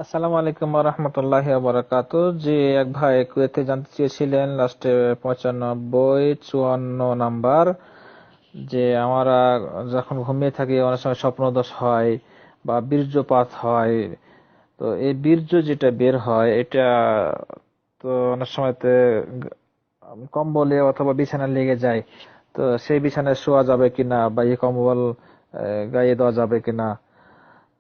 আসসালামু আলাইকুম ওয়া রাহমাতুল্লাহি ওয়া বারাকাতুহু। জি, এক ভাই কুয়েতে জানতে চেয়েছিলেন লাস্টে 95 54 নাম্বার, যে আমরা যখন ঘুমিয়ে থাকি অনেক সময় স্বপ্নদোষ হয় বা বীর্যপাত হয়। তো এই বীর্য যেটা বের হয় এটা তো অনেক সময়তে কম্বলে অথবা বিছানায় লেগে যায়। তো সেই বিছানায় শোয়া যাবে কিনা বা এই কম্বল গায়ে দেওয়া যাবে কিনা।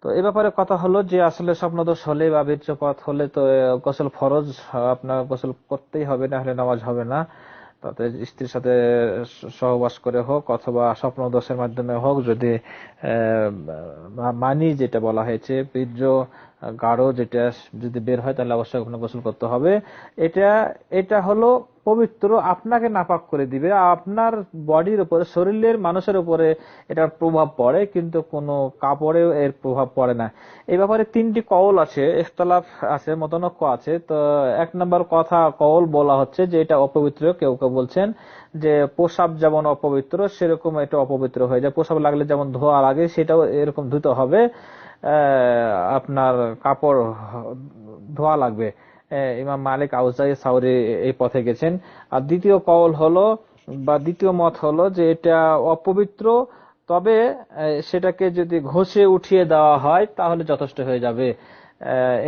তো এ ব্যাপারে কথা হলো যে আসলে স্বপ্নদোষ হলে বা বীর্যপাত হলে তো গোসল ফরজ, আপনার গোসল করতেই হবে, না হলে নামাজ হবে না। তাতে স্ত্রীর সাথে সহবাস করে হোক অথবা স্বপ্নদোষের মাধ্যমে হোক, যদি মানি যেটা বলা হয়েছে বীর্য গাঢ় যেটা যদি বের হয় তাহলে অবশ্যই ওখানে গোসল করতে হবে। এটা এটা হলো পবিত্র, আপনাকে নাপাক করে দিবে, আপনার বডির উপরে, শরীরের মানুষের উপরে এটার প্রভাব পড়ে, কিন্তু কোনো কাপড়েও এর প্রভাব পড়ে না। এই ব্যাপারে তিনটি কওল আছে, ইখতিলাফ আছে, মতানক্য আছে। তো এক নম্বর কথা কওল বলা হচ্ছে যে এটা অপবিত্র। কেউ কেউ বলছেন যে প্রসাব যেমন অপবিত্র সেরকম এটা অপবিত্র হয়ে যায়, প্রসাব লাগলে যেমন ধোয়া লাগে সেটাও এরকম ধুতে হবে। আপনার কাপড় ধোয়া লাগবে। ইমাম মালিক, আউজাই, সাউরি এই পথে গেছেন। আর দ্বিতীয় কওল হলো বা দ্বিতীয় মত হলো যে এটা অপবিত্র, তবে সেটাকে যদি ঘষে উঠিয়ে দেওয়া হয় তাহলে যথেষ্ট হয়ে যাবে।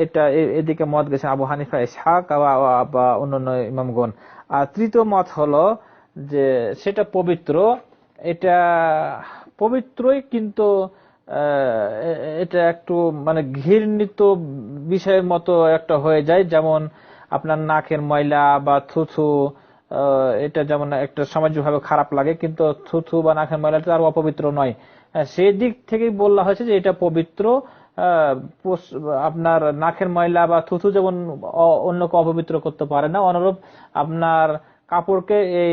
এটা এদিকে মত গেছে আবু হানিফা, ইসহাক বা অন্যান্য ইমামগণ। আর তৃতীয় মত হলো যে সেটা পবিত্র, এটা পবিত্রই, কিন্তু এটা একটু মানে ঘৃণিত বিষয়ের মতো একটা হয়ে যায়। যেমন আপনার নাকের ময়লা বা থুথু, এটা যেমন একটা সামাজিকভাবে খারাপ লাগে, কিন্তু থুথু বা নাকের ময়লাটা আর অপবিত্র নয়। সেই দিক থেকেই বলা হয়েছে যে এটা পবিত্র। আপনার নাকের ময়লা বা থুথু যেমন অন্যকে অপবিত্র করতে পারে না, অনুরূপ আপনার কাপড়কে এই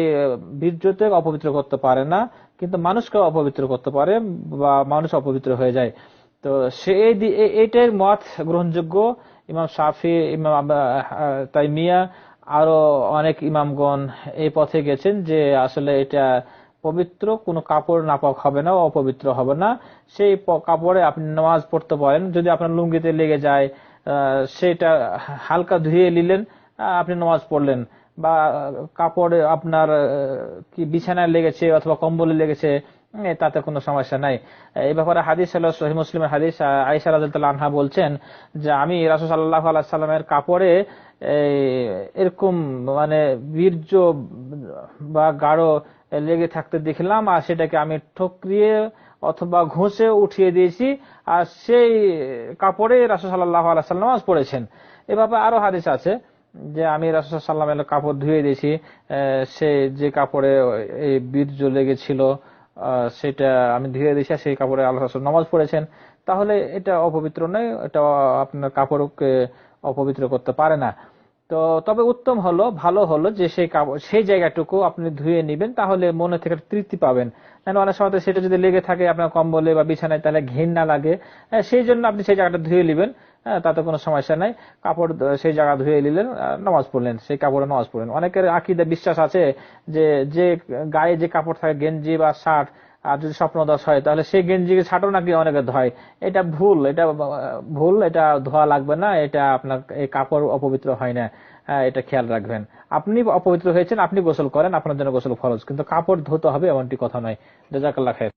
বীর্যতে অপবিত্র করতে পারে না, কিন্তু মানুষকে অপবিত্র করতে পারে বা মানুষ অপবিত্র হয়ে যায়। তো এইটার মত গ্রহণযোগ্য। ইমাম শাফি, ইমাম তাইমিয়া, আরো অনেক ইমামগণ এই পথে গেছেন যে আসলে এটা পবিত্র, কোনো কাপড় নাপাক হবে না, অপবিত্র হবে না। সেই কাপড়ে আপনি নামাজ পড়তে পারেন। যদি আপনার লুঙ্গিতে লেগে যায়, সেটা হালকা ধুয়ে নিলেন, আপনি নামাজ পড়লেন। বা কাপড়ে আপনার কি বিছানায় লেগেছে অথবা কম্বলে লেগেছে, তাতে কোনো সমস্যা নাই। এই ব্যাপারে হাদিস হলো সহিহ মুসলিমের হাদিস। আয়েশা রাদিয়াল্লাহু আনহা বলছেন যে আমি রাসূল সাল্লাল্লাহু আলাইহি সাল্লামের কাপড়ে এই এরকম মানে বীর্য বা গাঢ় লেগে থাকতে দেখলাম, আর সেটাকে আমি ঠুকরিয়ে অথবা ঘষে উঠিয়ে দিয়েছি, আর সেই কাপড়ে রাসূল সাল্লাল্লাহু আলাইহি সাল্লাম নামাজ পড়েছেন। এ ব্যাপারে আরো হাদিস আছে যে আমি রাসূল সাল্লাল্লাহু আলাইহি সাল্লামের কাপড় ধুয়ে দিয়েছি, সে যে কাপড়ে এই বীর্য লেগেছিল সেটা আমি ধুয়ে দিয়েছি, সেই কাপড়ে আল্লাহ রাসূল নামাজ পড়েছেন। তাহলে এটা অপবিত্র নয়, এটা আপনার কাপড়কে অপবিত্র করতে পারে না। তো তবে উত্তম হলো, ভালো হলো যে সেই কাপড়, সেই জায়গাটুকু আপনি ধুয়ে নেবেন, তাহলে মনে থেকে একটা তৃপ্তি পাবেন। কারণ অনেক সময় তো সেটা যদি লেগে থাকে আপনার কম্বলে বা বিছানায়, তাহলে ঘেন্না লাগে। সেই জন্য আপনি সেই জায়গাটা ধুয়ে নেবেন, তাতে কোনো সমস্যা নাই। কাপড় সেই জায়গা ধুয়ে নিলেন, নামাজ পড়লেন, সেই কাপড়ে নামাজ পড়লেন। অনেকের আকীদা বিশ্বাস আছে যে যে গায়ে যে কাপড় থাকে, গেঞ্জি বা শার্ট, আর যদি স্বপ্নদোষ হয় তাহলে সেই গেঞ্জিকে ছাটো নাকি অনেকে ধয়। এটা ভুল, এটা ভুল, এটা ধোয়া লাগবে না, এটা আপনার এই কাপড় অপবিত্র হয় না। এটা খেয়াল রাখবেন। আপনি অপবিত্র হয়েছেন, আপনি গোসল করেন, আপনার জন্য গোসল ফরজ, কিন্তু কাপড় ধুতে হবে এমনটি কথা নয়। জাযাকাল্লাহ খায়ের।